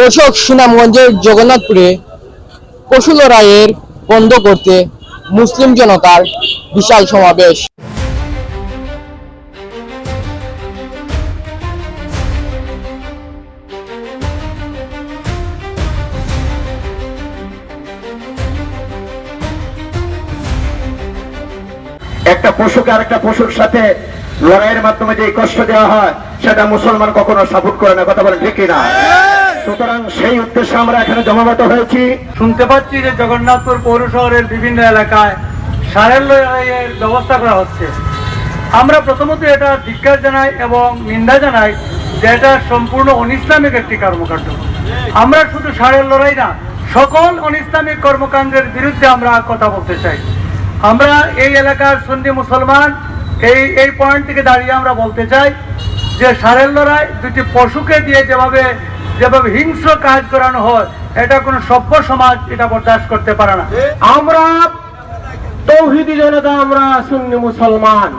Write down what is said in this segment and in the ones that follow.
দর্শক, সুনামগঞ্জের জগন্নাথপুরে পশু লড়াইয়ের বন্ধ করতে মুসলিম জনতার বিশাল সমাবেশ। একটা পশুকে আরেকটা পশুর সাথে লড়াইয়ের মাধ্যমে যে কষ্ট দেওয়া হয় সেটা মুসলমান কখনো সাপোর্ট করে না, কথা বলেন ঠিক না? সুতরাং সেই উদ্দেশ্যে আমরা এখানে জমায়েত হয়েছি। শুনতে পাচ্ছি যে জগন্নাথপুর পৌর শহরের বিভিন্ন এলাকায় ষাঁড়ের লড়াইয়ের ব্যবস্থা করা হচ্ছে। আমরা প্রথমত এটা ধিক্কার জানাই এবং নিন্দা জানাই যে এটা সম্পূর্ণ অনিসলামিক একটি কর্মকাণ্ড। আমরা শুধু ষাঁড়ের লড়াই না, সকল অনিসলামিক কর্মকাণ্ডের বিরুদ্ধে আমরা কথা বলতে চাই। আমরা এই এলাকার সুন্নি মুসলমান এই পয়েন্ট থেকে দাঁড়িয়ে আমরা বলতে চাই যে ষাঁড়ের লড়াই দুটি পশুকে দিয়ে যেভাবে হিংস্র কাজ করানো হয়, এটা কোনো সভ্য সমাজ এটা বরদাস্ত করতে পারে না। আমরা তৌহিদি জনতা, আমরা সুন্নি মুসলমান,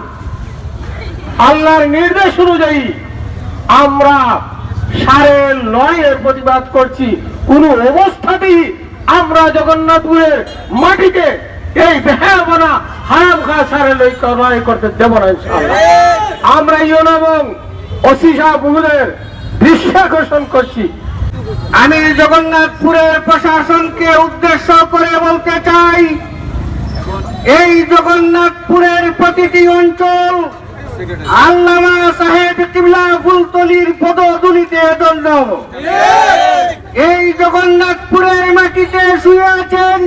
আল্লাহর নির্দেশ অনুযায়ী আমরা ষাঁড়ের লড়াইয়ের প্রতিবাদ করছি। কোন অবস্থাতেই আমরা জগন্নাথপুরের মাটিতে এই বেহায়াপনা হারাম খা ষাঁড়ের লড়াই করতে দেব না ইনশাআল্লাহ। আমরা ইউন এবং ওসি সাহেব মহোদয়ের দৃষ্টি আকর্ষণ করছি। আমি জগন্নাথপুরের প্রশাসনকে উদ্দেশ্য করে বলতে চাই, এই জগন্নাথপুরের প্রতিটি অঞ্চল আল্লামা সাহেব কিবলা ফুলতলির পদধূলিতে ধন্য। এই জগন্নাথপুরের মাটিতে শুয়ে আছেন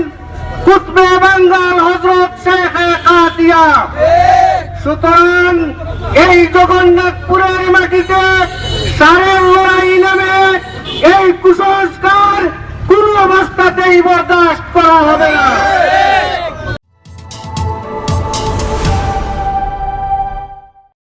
কুতবে বাঙ্গাল হযরত শেখ কাতিয়া। সুতরাং এই জগন্নাথপুরের মাটিতে ষাঁড়ের লড়াই নামে এই কুসংস্কার কোন অবস্থাতেই বরদাস্ত করা হবে না।